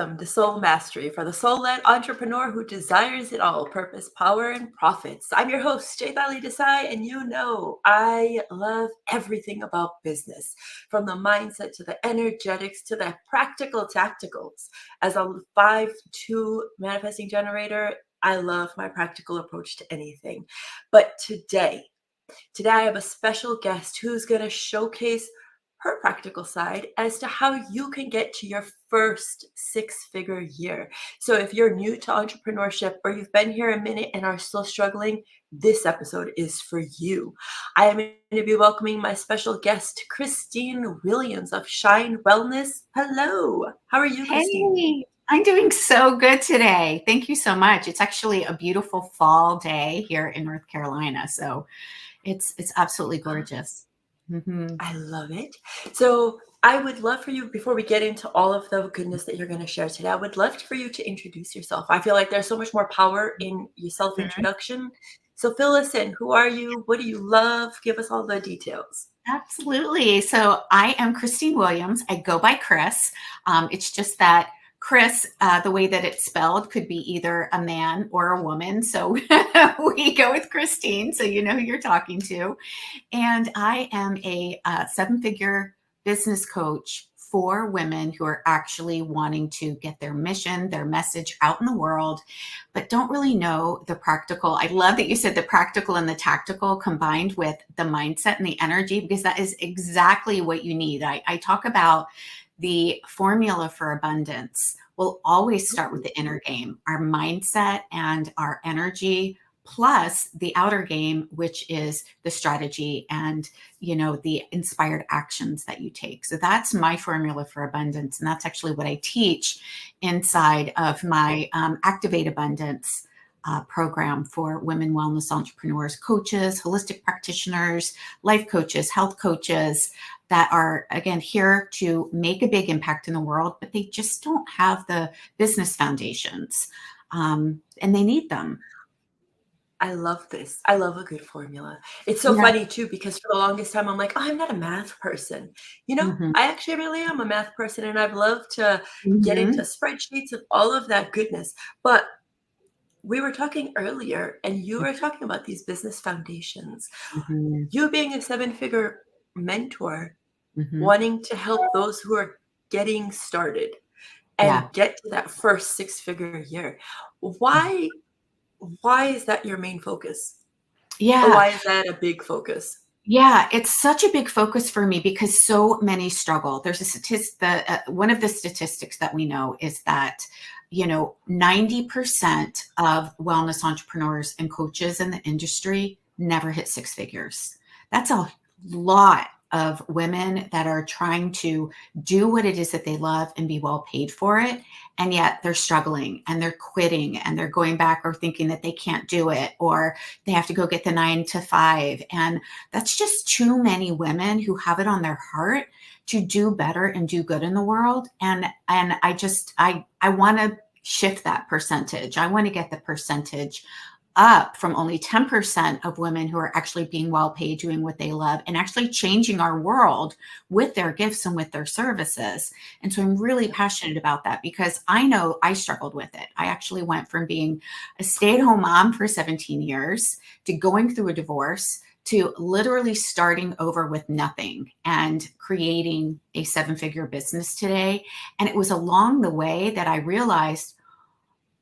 Welcome to Soul Mastery for the soul-led entrepreneur who desires it all, purpose, power, and profits. I'm your host, Chaitali Desai, and you know I love everything about business, from the mindset to the energetics to the practical tacticals. As a 5-2 manifesting generator, I love my practical approach to anything. But today I have a special guest who's going to showcase her practical side as to how you can get to your first six-figure year. So if you're new to entrepreneurship or you've been here a minute and are still struggling, this episode is for you. I am going to be welcoming my special guest, Christine Williams of Shine Wellness. Hello. How are you, Christine? Hey, I'm doing so good today. Thank you so much. It's actually a beautiful fall day here in North Carolina. So it's absolutely gorgeous. Mm-hmm. I love it. So I would love for you, before we get into all of the goodness that you're going to share today, I would love for you to introduce yourself. I feel like there's so much more power in your self-introduction. So fill us in. Who are you? What do you love? Give us all the details. Absolutely. So I am Christine Williams. I go by Chris. It's just that Chris, the way that it's spelled, could be either a man or a woman. So we go with Christine, so you know who you're talking to. And I am a seven-figure business coach for women who are actually wanting to get their mission, their message out in the world, but don't really know the practical. I love that you said the practical and the tactical combined with the mindset and the energy, because that is exactly what you need. I talk about the formula for abundance will always start with the inner game, our mindset and our energy, plus the outer game, which is the strategy and, you know, the inspired actions that you take. So that's my formula for abundance. And that's actually what I teach inside of my Activate Abundance program for women wellness entrepreneurs, coaches, holistic practitioners, life coaches, health coaches that are, again, here to make a big impact in the world, but they just don't have the business foundations, and they need them. I love this. I love a good formula. It's so funny too, because for the longest time, I'm like, oh, I'm not a math person. You know, Mm-hmm. I actually really am a math person, and I've loved to get Mm-hmm. into spreadsheets and all of that goodness. But we were talking earlier, and you were talking about these business foundations. Mm-hmm. You being a seven-figure mentor, Mm-hmm. wanting to help those who are getting started and Yeah. get to that first six-figure year. Why is that your main focus? Or Yeah. why is that a big focus? Yeah, it's such a big focus for me because so many struggle. There's a one of the statistics that we know is that, you know, 90% of wellness entrepreneurs and coaches in the industry never hit six figures. That's a lot of women that are trying to do what it is that they love and be well paid for it. And yet they're struggling and they're quitting and they're going back or thinking that they can't do it, or they have to go get the 9 to 5. And that's just too many women who have it on their heart to do better and do good in the world. And I want to shift that percentage. I want to get the percentage up from only 10% of women who are actually being well paid, doing what they love, and actually changing our world with their gifts and with their services. And so I'm really passionate about that because I know I struggled with it. I actually went from being a stay-at-home mom for 17 years to going through a divorce to literally starting over with nothing and creating a seven-figure business today. And it was along the way that I realized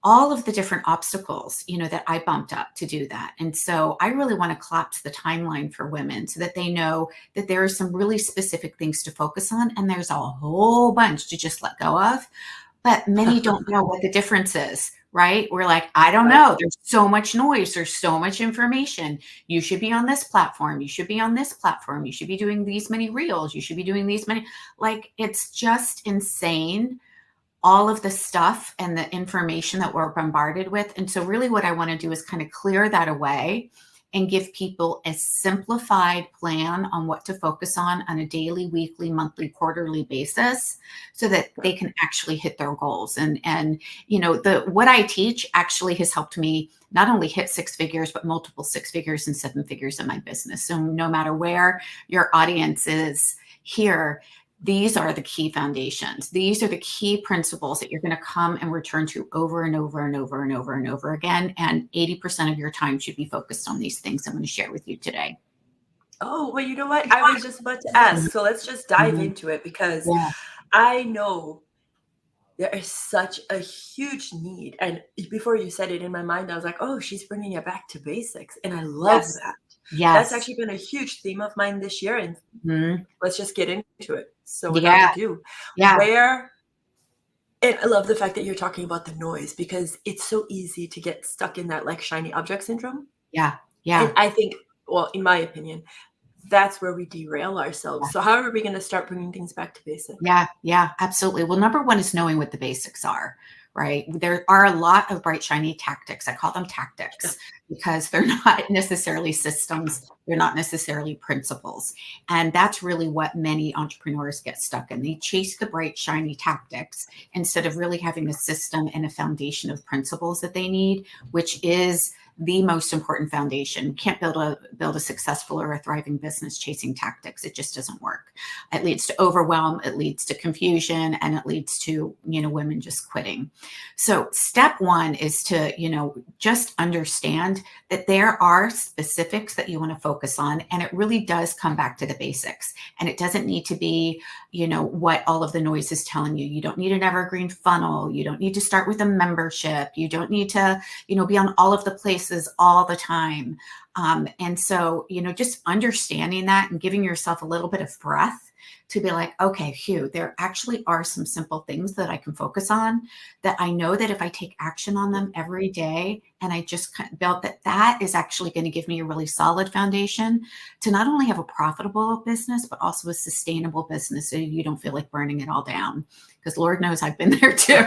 all of the different obstacles, you know, that I bumped up to do that. And so I really want to collapse the timeline for women so that they know that there are some really specific things to focus on. And there's a whole bunch to just let go of. But many don't know what the difference is, right? We're like, I don't know. There's so much noise. There's so much information. You should be on this platform. You should be on this platform. You should be doing these many reels. You should be doing these many. Like, it's just insane, all of the stuff and the information that we're bombarded with. And so really what I want to do is kind of clear that away and give people a simplified plan on what to focus on a daily, weekly, monthly, quarterly basis so that they can actually hit their goals. And you know, what I teach actually has helped me not only hit six figures, but multiple six figures and seven figures in my business. So no matter where your audience is here, these are the key foundations. These are the key principles that you're going to come and return to over and over and over and over and over again. And 80% of your time should be focused on these things I'm going to share with you today. Oh, well, you know what? I was just about to ask. So let's just dive Mhm. into it, because Yeah. I know there is such a huge need. And before you said it, in my mind, I was like, oh, she's bringing it back to basics. And I love Yes. that. That's Yes. actually been a huge theme of mine this year. And Mhm. let's just get into it. So without Yeah. ado, Yeah. where, and I love the fact that you're talking about the noise, because it's so easy to get stuck in that like shiny object syndrome. Yeah. And Yeah. I think, well, in my opinion, that's where we derail ourselves. Yeah. So how are we going to start bringing things back to basic? Yeah, yeah, absolutely. Well, number one is knowing what the basics are, right? There are a lot of bright, shiny tactics. I call them Yeah. tactics because they're not necessarily systems. They're not necessarily principles. And that's really what many entrepreneurs get stuck in. They chase the bright, shiny tactics instead of really having a system and a foundation of principles that they need, which is the most important foundation. You can't build a successful or a thriving business chasing tactics. It just doesn't work. It leads to overwhelm, it leads to confusion, and it leads to, women just quitting. So step one is to, just understand that there are specifics that you want to focus on. And it really does come back to the basics. And it doesn't need to be, what all of the noise is telling you. You don't need an evergreen funnel. You don't need to start with a membership. You don't need to, be on all of the places all the time. And so, just understanding that and giving yourself a little bit of breath to be like, okay, phew, there actually are some simple things that I can focus on that I know that if I take action on them every day and I just build that is actually going to give me a really solid foundation to not only have a profitable business, but also a sustainable business so you don't feel like burning it all down. Because Lord knows I've been there too.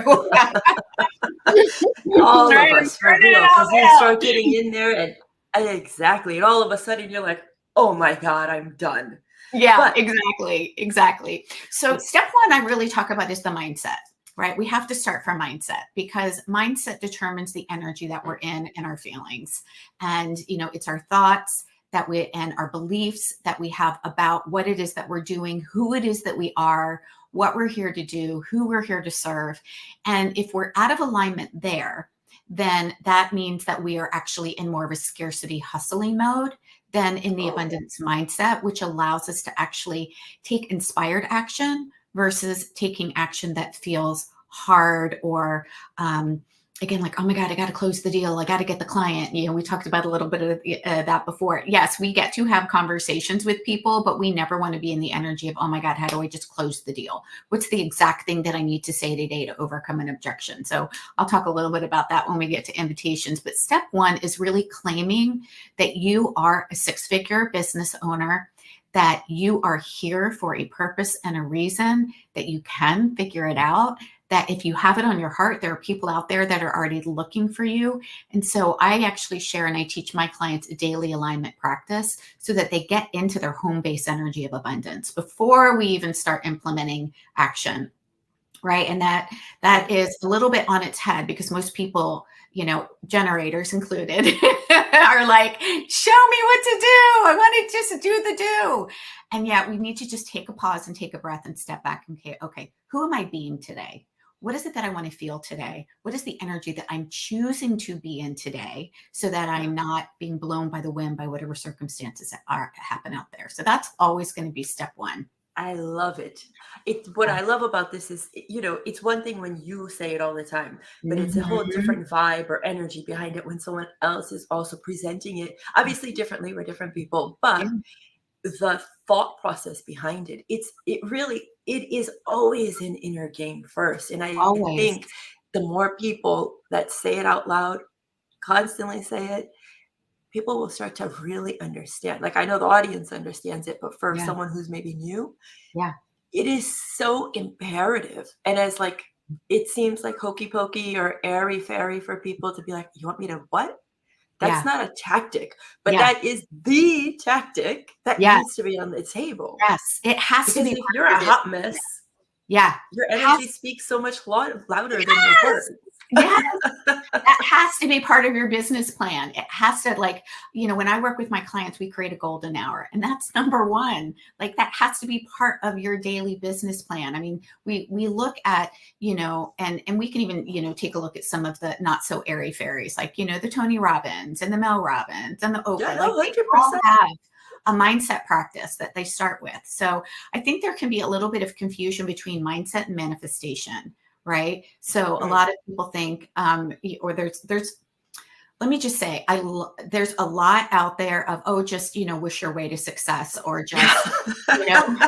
All of Right? us, for Burning real, it all because you down. start getting in there and exactly, and all of a sudden you're like, oh my God, I'm done. Yeah, But exactly. Exactly. So step one, I really talk about is the mindset, right? We have to start from mindset because mindset determines the energy that we're in and our feelings. And, it's our thoughts and our beliefs that we have about what it is that we're doing, who it is that we are, what we're here to do, who we're here to serve. And if we're out of alignment there, then that means that we are actually in more of a scarcity hustling mode than in the abundance mindset, which allows us to actually take inspired action versus taking action that feels hard or again, like, oh my God, I got to close the deal. I got to get the client. We talked about a little bit of that before. Yes, we get to have conversations with people, but we never want to be in the energy of, oh my God, how do I just close the deal? What's the exact thing that I need to say today to overcome an objection? So I'll talk a little bit about that when we get to invitations. But step one is really claiming that you are a six-figure business owner, that you are here for a purpose and a reason, that you can figure it out, that if you have it on your heart, there are people out there that are already looking for you. And so I actually share and I teach my clients a daily alignment practice so that they get into their home base energy of abundance before we even start implementing action. Right. And that is a little bit on its head because most people, generators included, are like, show me what to do. I want to just do the do. And yet we need to just take a pause and take a breath and step back and okay, who am I being today? What is it that I want to feel today? What is the energy that I'm choosing to be in today so that I'm not being blown by the wind by whatever circumstances that happen out there? So that's always going to be step one. I love it. What I love about this is, it's one thing when you say it all the time, but it's a whole Mhm. different vibe or energy behind it when someone else is also presenting it. Obviously, differently, we're different people, Yeah, but the thought process behind it, it is always an inner game first. And I always. think the more people that say it out loud, constantly say it, people will start to really understand. Like, I know the audience understands it, but for Yeah. someone who's maybe new, Yeah. it is so imperative. And as like, it seems like hokey pokey or airy fairy for people to be like, you want me to what? That's Yeah. not a tactic, but Yeah. that is the tactic that Yeah. needs to be on the table. Yes. It has to Because be if part you're of a your business. hot mess, Yeah. your Has energy speaks so much louder than your yes. words. Yeah. That has to be part of your business plan. It has to, like, when I work with my clients, we create a golden hour, and that's number one. Like, that has to be part of your daily business plan. I mean, we look at, and we can even, take a look at some of the not so airy fairies, like, the Tony Robbins and the Mel Robbins and the Yeah, Oprah, no, like they all 100%. have a mindset practice that they start with. So I think there can be a little bit of confusion between mindset and manifestation, right? So a Right. lot of people think, or there's let me just say, there's a lot out there of, oh, just, wish your way to success, or just, you know,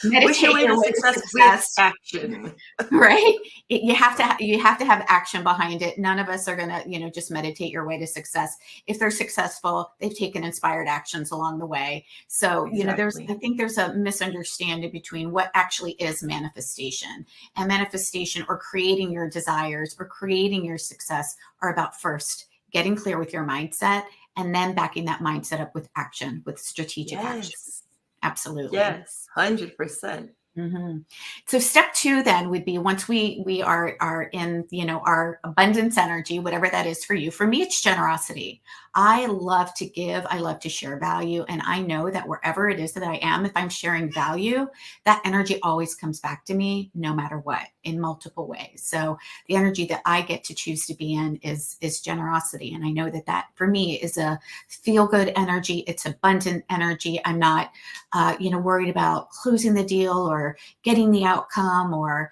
Wish your meditate way your to way to success with success, action. right? You have to have action behind it. None of us are going to, just meditate your way to success. If they're successful, they've taken inspired actions along the way. So, I Exactly. think there's a misunderstanding between what actually is manifestation, and manifestation, or creating your desires or creating your success, are about first getting clear with your mindset, and then backing that mindset up with action, with strategic action. Yes. Absolutely. Yes. 100%. hmm So step two then would be, once we are in, our abundance energy, whatever that is for you. For me, it's generosity. I love to give. I love to share value, and I know that wherever it is that I am, if I'm sharing value, that energy always comes back to me, no matter what, in multiple ways. So the energy that I get to choose to be in is generosity, and I know that for me is a feel good energy. It's abundant energy. I'm not worried about closing the deal or getting the outcome, or,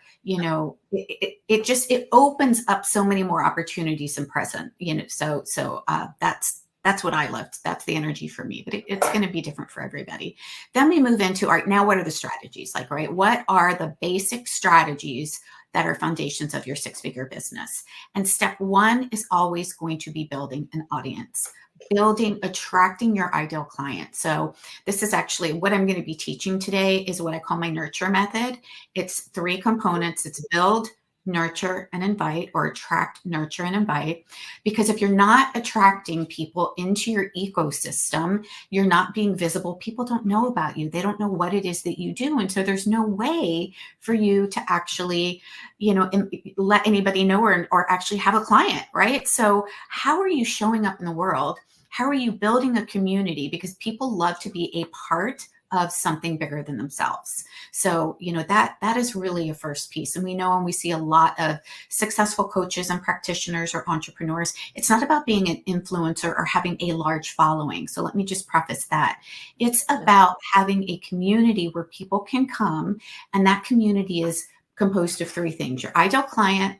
it opens up so many more opportunities in present, that's what I loved. That's the energy for me, but it's going to be different for everybody. Then we move into, all right, now what are the strategies? Like, right, what are the basic strategies that are foundations of your six-figure business? And step one is always going to be building an audience, attracting your ideal client. So this is actually what I'm going to be teaching today, is what I call my nurture method. It's three components. It's build, nurture, and invite, or attract, nurture, and invite. Because if you're not attracting people into your ecosystem, you're not being visible. People don't know about you. They don't know what it is that you do. And so there's no way for you to actually, let anybody know, or actually have a client, right? So how are you showing up in the world? How are you building a community? Because people love to be a part of something bigger than themselves. So, that is really a first piece. And we know, and we see a lot of successful coaches and practitioners or entrepreneurs, it's not about being an influencer or having a large following. So let me just preface that. It's Yeah. about having a community where people can come, and that community is composed of three things: your ideal client,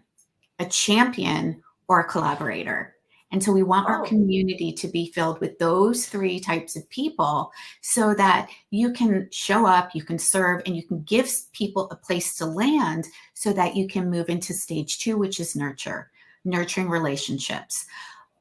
a champion, or a collaborator. And so we want our Oh, community to be filled with those three types of people, so that you can show up, you can serve, and you can give people a place to land, so that you can move into stage two, which is nurturing relationships.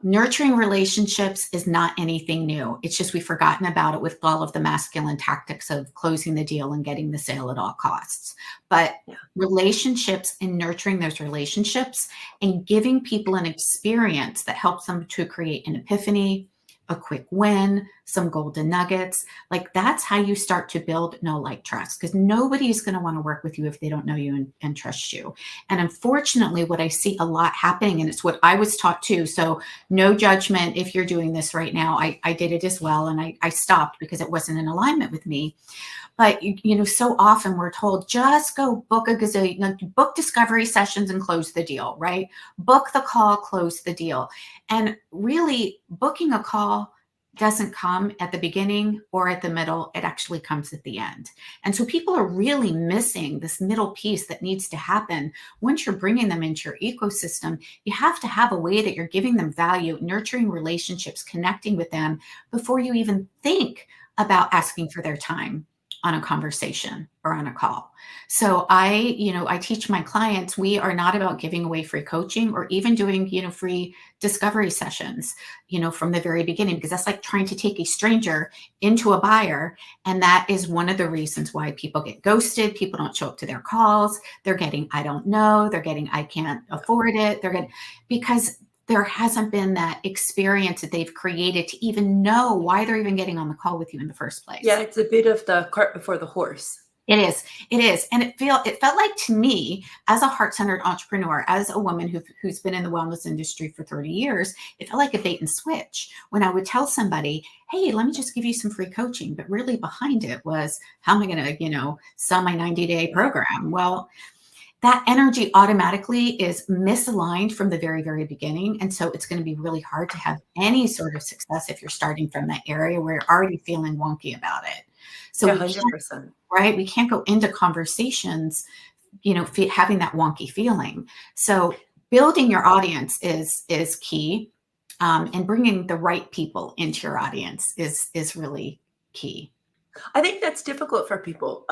Nurturing relationships is not anything new. It's just we've forgotten about it with all of the masculine tactics of closing the deal and getting the sale at all costs. But yeah. relationships, and nurturing those relationships, and giving people an experience that helps them to create an epiphany, a quick win, some golden nuggets. Like, that's how you start to build know, like, trust, because nobody's going to want to work with you if they don't know you and trust you. And unfortunately, what I see a lot happening, and it's what I was taught too. So no judgment if you're doing this right now. I did it as well. And I stopped because it wasn't in alignment with me. But so often we're told, just go book a gazillion, book discovery sessions and close the deal, right? Book the call, close the deal. And really, booking a call doesn't come at the beginning or at the middle. It actually comes at the end. And so people are really missing this middle piece that needs to happen. Once you're bringing them into your ecosystem, you have to have a way that you're giving them value, nurturing relationships, connecting with them before you even think about asking for their time on a conversation or on a call. So I teach my clients, we are not about giving away free coaching or even doing, free discovery sessions, from the very beginning, because that's like trying to take a stranger into a buyer. And that is one of the reasons why people get ghosted. People don't show up to their calls. They're getting, I don't know. They're getting, I can't afford it. They're getting, because there hasn't been that experience that they've created to even know why they're even getting on the call with you in the first Yeah, place. it's a bit of the cart before the horse. It is. It is. And it felt like to me, as a heart-centered entrepreneur, as a woman who's been in the wellness industry for 30 years, it felt like a bait and switch when I would tell somebody, hey, let me just give you some free coaching. But really behind it was, how am I going to, sell my 90-day program? Well, that energy automatically is misaligned from the very, very beginning. And so it's going to be really hard to have any sort of success if you're starting from that area where you're already feeling wonky about it. So Yeah, we can't, 100%. right? We can't go into conversations, having that wonky feeling. So building your audience is key. And bringing the right people into your audience is really key. I think that's difficult for people.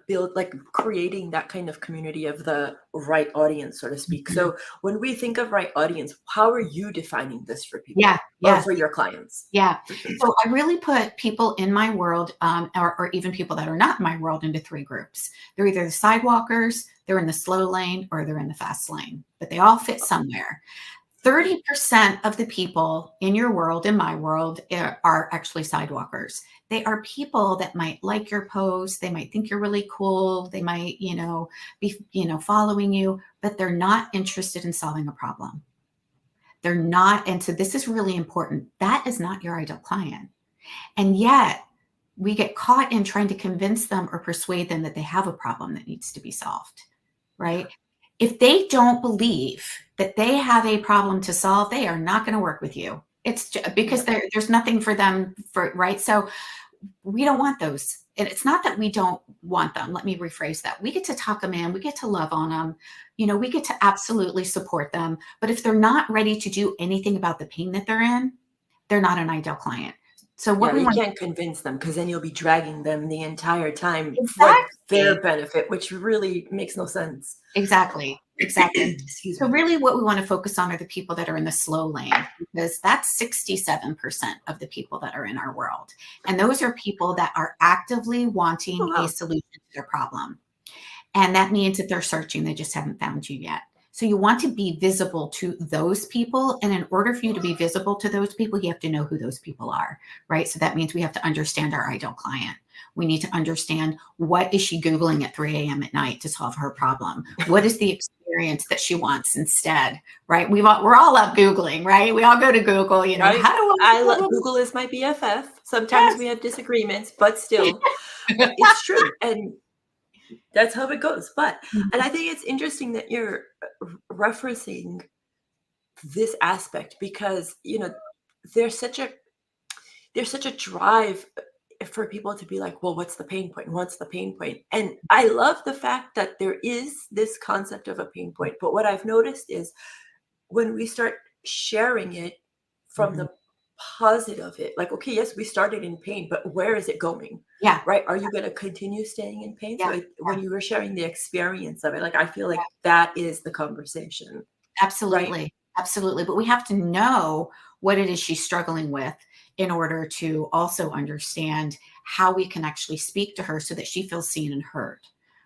Build like creating that kind of community of the right audience, so to speak. So when we think of right audience, how are you defining this for Yeah. people or Yes. for your clients? Yeah. For sure. So I really put people in my world, or even people that are not in my world, into three groups. They're either the sidewalkers, they're in the slow lane, or they're in the fast lane, but they all fit somewhere. 30% of the people in your world, in my world, are actually sidewalkers. They are people that might like your post. They might think you're really cool. They might, be, following you, but they're not interested in solving a problem. They're not. And so this is really important. That is not your ideal client. And yet we get caught in trying to convince them or persuade them that they have a problem that needs to be solved, right? If they don't believe that they have a problem to solve, they are not going to work with you. It's just because there's nothing for them, right? So we don't want those. And it's not that we don't want them. Let me rephrase that. We get to talk them in. We get to love on them. We get to absolutely support them. But if they're not ready to do anything about the pain that they're in, they're not an ideal client. So what we you want, can't convince them, because then you'll be dragging them the entire time for exactly, their benefit, which really makes no sense. exactly. Excuse So me. really what we want to focus on are the people that are in the slow lane, because that's 67% of the people that are in our world. And those are people that are actively wanting Oh, a wow. solution to their problem. And that means that they're searching, they just haven't found you yet. So you want to be visible to those people. And in order for you to be visible to those people, you have to know who those people are, right? So that means we have to understand our ideal client. We need to understand, what is she Googling at 3 a.m. at night to solve her problem? What is the experience that she wants instead, right? We're all up Googling, right? We all go to Google, Right? how do I? Google is my BFF. Sometimes Yes. we have disagreements, but still, it's true. And that's how it goes. And I think it's interesting that you're referencing this aspect, because, there's such a there's such a drive for people to be like, well, what's the pain point? What's the pain point? And I love the fact that there is this concept of a pain point. But what I've noticed is, when we start sharing it from Mhm. the positive of it, like, okay, yes, we started in pain, but where is it going? Yeah. Right? Are you going to continue staying in pain? Yeah. So when you were sharing the experience of it, like, I feel like that is the conversation, right? Absolutely. Absolutely. But we have to know what it is she's struggling with in order to also understand how we can actually speak to her so that she feels seen and heard.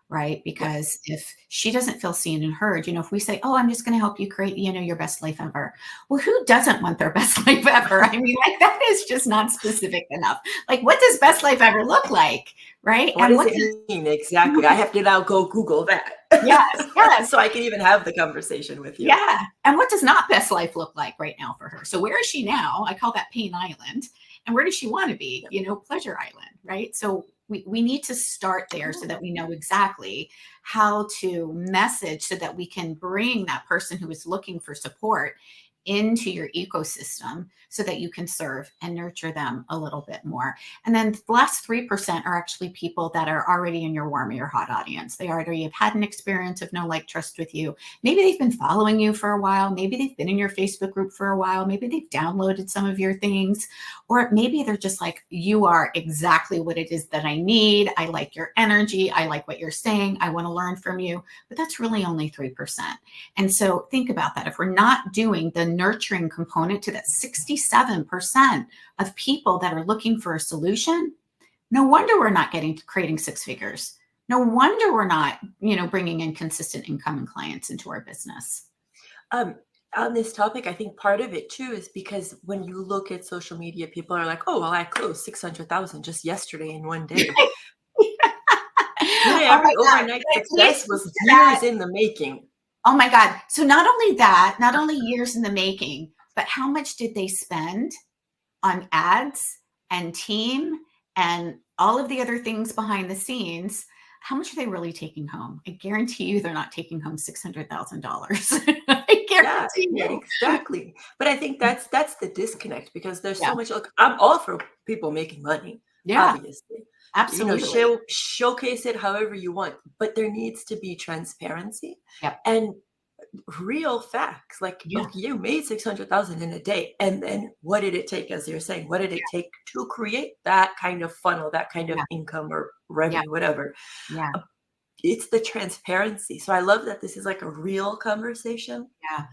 Right. Because Yes. if she doesn't feel seen and heard, if we say, oh, I'm just going to help you create, your best life ever. Well, who doesn't want their best life ever? I mean, like, that is just not specific enough. Like, what does best life ever look like? Right. What And does what it mean exactly? I have to now go Google that. yes, yes. So I can even have the conversation with you. Yeah. And what does not best life look like right now for her? So where is she now? I call that pain island. And where does she want to be? Pleasure island, right? So we need to start there so that we know exactly how to message so that we can bring that person who is looking for support into your ecosystem so that you can serve and nurture them a little bit more. And then the last 3% are actually people that are already in your warm or your hot audience. They already have had an experience of know, like, trust with you. Maybe they've been following you for a while. Maybe they've been in your Facebook group for a while. Maybe they've downloaded some of your things, or maybe they're just like, you are exactly what it is that I need. I like your energy. I like what you're saying. I want to learn from you. But that's really only 3%. And so think about that. If we're not doing the nurturing component to that 67% of people that are looking for a solution, no wonder we're not creating six figures. No wonder we're not, bringing in consistent income and clients into our business. On this topic, I think part of it too is because when you look at social media, people are like, oh, well, I closed 600,000 just yesterday in one day. Oh Every my God. overnight Can we success speak was to years that? in the making. Oh my God. So not only that, not only years in the making, but how much did they spend on ads and team and all of the other things behind the scenes? How much are they really taking home? I guarantee you they're not taking home $600,000. I Yeah, guarantee yeah, you. exactly. But I think that's the disconnect because there's Yeah. so much. Look, I'm all for people making money, Yeah, obviously. absolutely. Showcase it however you want, but there needs to be transparency Yep. and real facts. Like, Yeah. look, you made 600,000 in a day, and then what did it take? As you're saying, what did it take to create that kind of funnel, that kind of Yeah. income or Yeah. revenue, whatever? Yeah. It's the transparency. So I love that this is like a real conversation Yeah.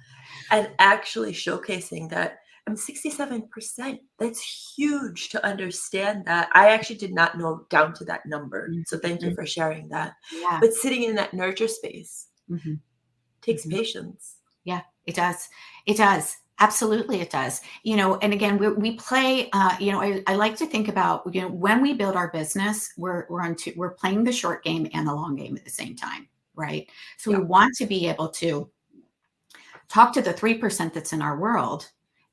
and actually showcasing that I'm 67%. That's huge to understand that. I actually did not know down to that number. So thank you Mhm. for sharing that. Yeah. But sitting in that nurture space Mhm. takes Mhm. patience. Yeah, it does. It does. Absolutely, it does. And again, we play. I like to think about when we build our business, we're playing the short game and the long game at the same time, right? So we Yeah. want to be able to talk to the 3% that's in our world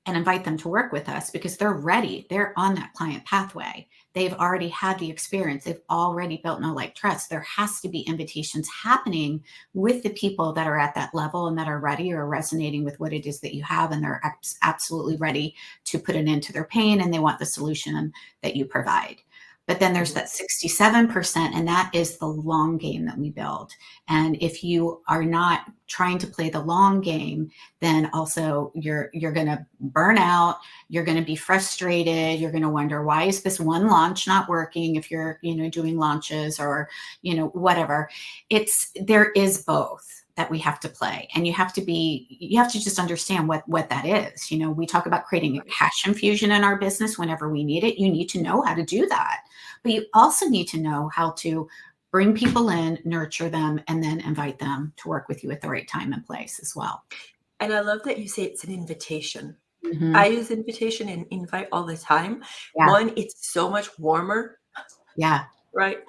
and invite them to work with us because they're ready. They're on that client pathway. They've already had the experience. They've already built know, like, trust. There has to be invitations happening with the people that are at that level and that are ready or resonating with what it is that you have. And they're absolutely ready to put an end to their pain and they want the solution that you provide. But then there's Mhm. that 67%, and that is the long game that we build. And if you are not trying to play the long game, then also you're going to burn out. You're going to be frustrated. You're going to wonder, why is this one launch not working? If you're, doing launches or, whatever, there is both that we have to play, and you have to just understand what that is. We talk about creating a Right. cash infusion in our business whenever we need it. You need to know how to do that, but you also need to know how to bring people in, nurture them, and then invite them to work with you at the right time and place as well. And I love that you say it's an invitation. I Hmm. use invitation and invite all the time. Yeah. One, it's so much warmer, Yeah. right?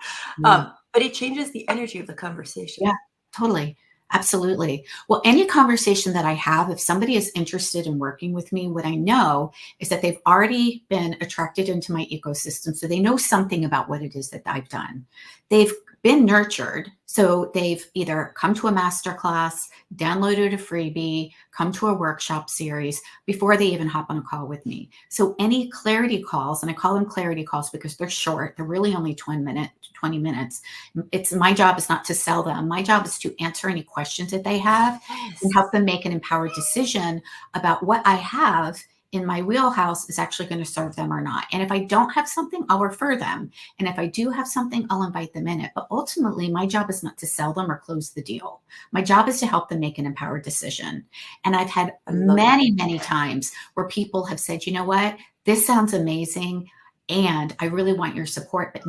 Yeah. But it changes the energy of the Yeah, conversation. totally. Absolutely. Well, any conversation that I have, if somebody is interested in working with me, what I know is that they've already been attracted into my ecosystem. So they know something about what it is that I've done. They've been nurtured. So they've either come to a masterclass, downloaded a freebie, come to a workshop series before they even hop on a call with me. So any clarity calls, and I call them clarity calls because they're short, they're really only 20 minutes. It's my job is not to sell them. My job is to answer any questions that they have and Yes. help them make an empowered decision about what I have in my wheelhouse is actually going to serve them or not. And if I don't have something, I'll refer them. And if I do have something, I'll invite them in it. But ultimately, my job is not to sell them or close the deal. My job is to help them make an empowered decision. And I've had I love it. many, many times where people have said, you know what, this sounds amazing, and I really want your support, but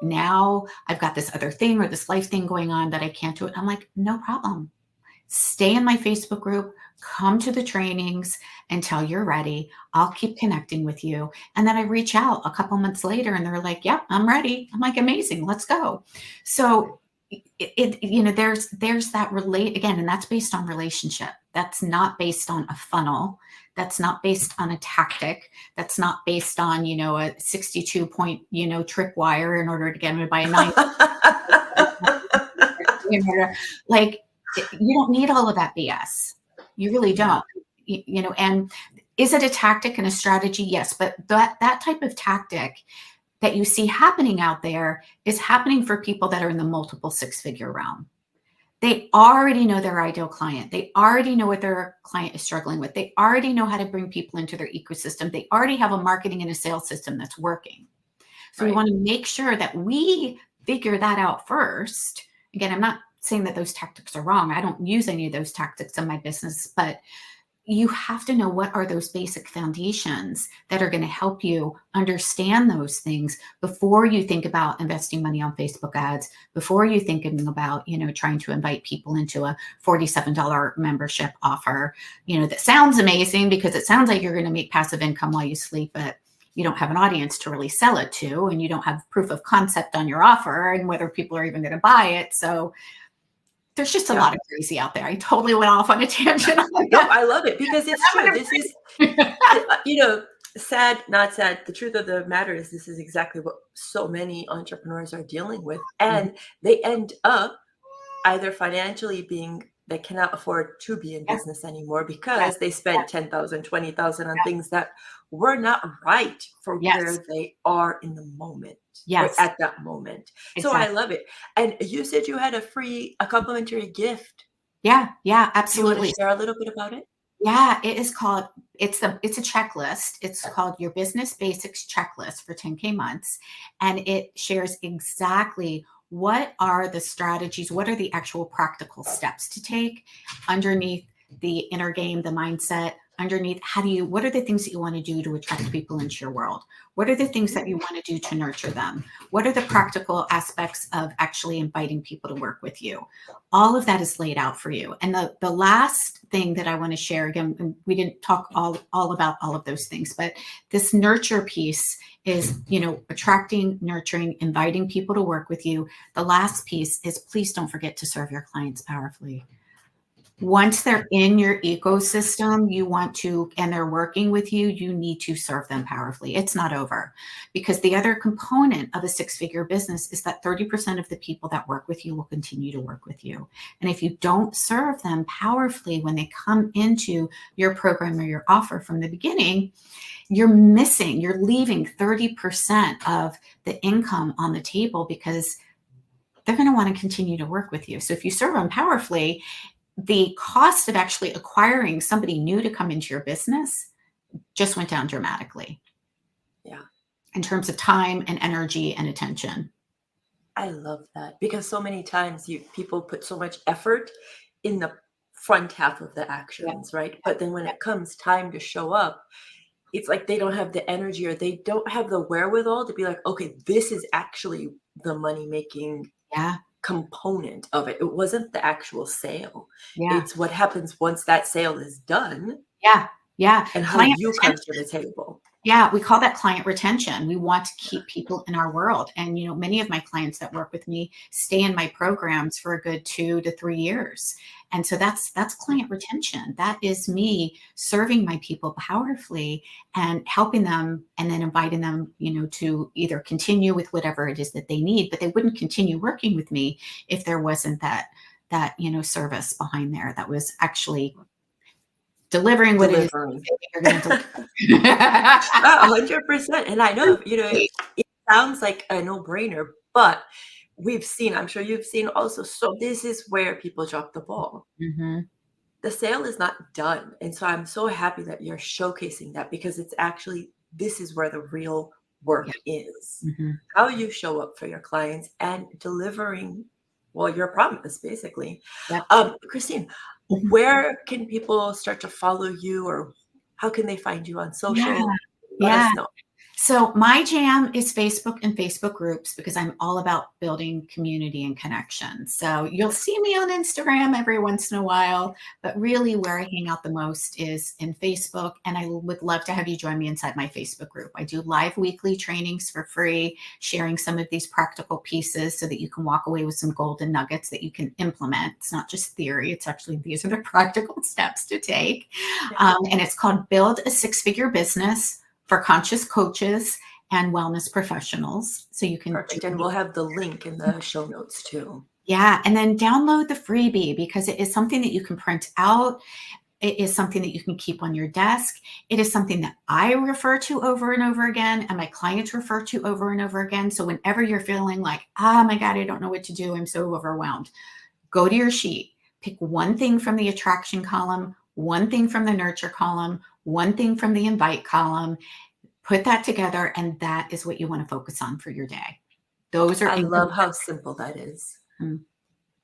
now I've got this other thing or this life thing going on that I can't do it. I'm like, no problem. Stay in my Facebook group, come to the trainings until you're ready. I'll keep connecting with you. And then I reach out a couple months later and they're like, yep, I'm ready. I'm like, amazing, let's go. Right. So there's that relate again, and that's based on relationship. That's not based on a funnel. That's not based on a tactic. That's not based on, a 62 point, tripwire in order to get them to buy a 9. Like, you don't need all of that BS. You really Yeah. don't. And is it a tactic and a strategy? Yes, but that type of tactic that you see happening out there is happening for people that are in the multiple six-figure realm. They already know their ideal client. They already know what their client is struggling with. They already know how to bring people into their ecosystem. They already have a marketing and a sales system that's working. So we Right. want to make sure that we figure that out first. Again, I'm not saying that those tactics are wrong. I don't use any of those tactics in my business, but you have to know what are those basic foundations that are going to help you understand those things before you think about investing money on Facebook ads, before you thinking about, trying to invite people into a $47 membership offer, that sounds amazing because it sounds like you're going to make passive income while you sleep, but you don't have an audience to really sell it to, and you don't have proof of concept on your offer and whether people are even going to buy it. So there's just a Yeah. lot of crazy out there. I totally went off on a tangent. No, I love it because it's true. This is, sad, not sad. The truth of the matter is this is exactly what so many entrepreneurs are dealing with. And they end up either financially being they cannot afford to be in Yeah, business anymore yeah, because they yeah, spent 10,000, 20,000 on things that were not right for yes, where they are in the moment or yes, at that moment. So I exactly. love it. And you said you had a complimentary gift. Yeah, yeah, Do you want to absolutely. share a little bit about it? Yeah, it is called it's a checklist. It's called your business basics checklist for 10K months. And it shares exactly what are the strategies, what are the actual practical steps to take underneath the inner game, the mindset, underneath what are the things that you want to do to attract people into your world? What are the things that you want to do to nurture them? What are the practical aspects of actually inviting people to work with you? All of that is laid out for you. And the last thing that I want to share, again, we didn't talk all about all of those things, but this nurture piece is, attracting, nurturing, inviting people to work with you. The last piece is please don't forget to serve your clients powerfully. Once they're in your ecosystem, and they're working with you, you need to serve them powerfully. It's not over, because the other component of a six-figure business is that 30% of the people that work with you will continue to work with you. And if you don't serve them powerfully when they come into your program or your offer from the beginning, you're leaving 30% of the income on the table, because they're going to want to continue to work with you. So if you serve them powerfully, the cost of actually acquiring somebody new to come into your business just went down dramatically Yeah. in terms of time and energy and attention. I love that because so many times people put so much effort in the front half of the Yeah, actions, right? But then when it comes time to show up, it's like they don't have the energy or they don't have the wherewithal to be like, okay, this is actually the money making yeah, component of it. It wasn't the actual sale. yeah, It's what happens once that sale is done yeah, yeah. and how Client you come retention. to the table. Yeah, we call that client retention. We want to keep people in our world. And, many of my clients that work with me stay in my programs for a good 2 to 3 years. And so that's client retention. That is me serving my people powerfully and helping them, and then inviting them, to either continue with whatever it is that they need, but they wouldn't continue working with me if there wasn't that service behind there that was actually delivering what it is Delivering. that you're going to deliver. 100%. And I know, it sounds like a no-brainer, but we've seen, I'm sure you've seen also, so this is where people drop the ball. Mhm. The sale is not done. And so I'm so happy that you're showcasing that because it's actually, this is where the real Yeah. work is. Mhm. How you show up for your clients and delivering, well, your promise, basically. Yep. Christine, Mhm. where can people start to follow you or how can they find you on Yeah. social? Let Yeah. us know. So my jam is Facebook and Facebook groups, because I'm all about building community and connection. So you'll see me on Instagram every once in a while, but really where I hang out the most is in Facebook. And I would love to have you join me inside my Facebook group. I do live weekly trainings for free, sharing some of these practical pieces so that you can walk away with some golden nuggets that you can implement. It's not just theory. It's actually, these are the practical steps to take. Yeah, And it's called Build a Six-Figure Business for Conscious Coaches and Wellness Professionals. So you can perfect. And we'll have the link in the show notes too. yeah, and then download the freebie, because it is something that you can print out. It is something that you can keep on your desk. It is something that I refer to over and over again, and my clients refer to over and over again. So whenever you're feeling like, oh my God, I don't know what to do, I'm so overwhelmed, go to your sheet, pick one thing from the attraction column, one thing from the nurture column, one thing from the invite column, put that together, and that is what you want to focus on for your day. Those are I love increment. how simple that is. Mm.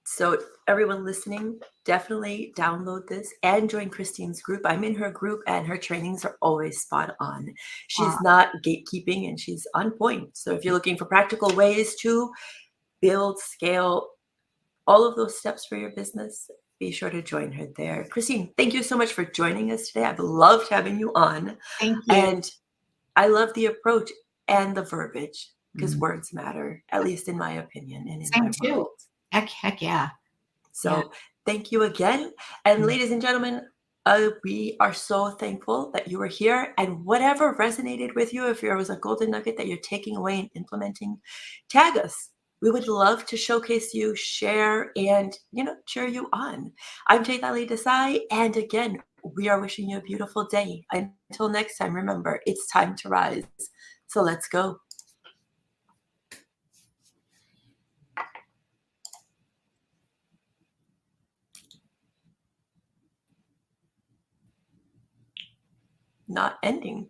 So everyone listening, definitely download this and join Christine's group. I'm in her group and her trainings are always spot on. She's not gatekeeping and she's on point. So if you're looking for practical ways to build, scale, all of those steps for your business, be sure to join her there. Christine, thank you so much for joining us today. I've loved having you on. Thank you. And I love the approach and the verbiage because Mm. words matter, at least in my opinion and in Same my too. world. Heck yeah. Yeah. So thank you again. And Mm. ladies and gentlemen, we are so thankful that you were here. And whatever resonated with you, if there was a golden nugget that you're taking away and implementing, tag us. We would love to showcase you, share, and cheer you on. I'm Jade Ali Desai, and again, we are wishing you a beautiful day. Until next time, remember, it's time to rise. So let's go. Not ending.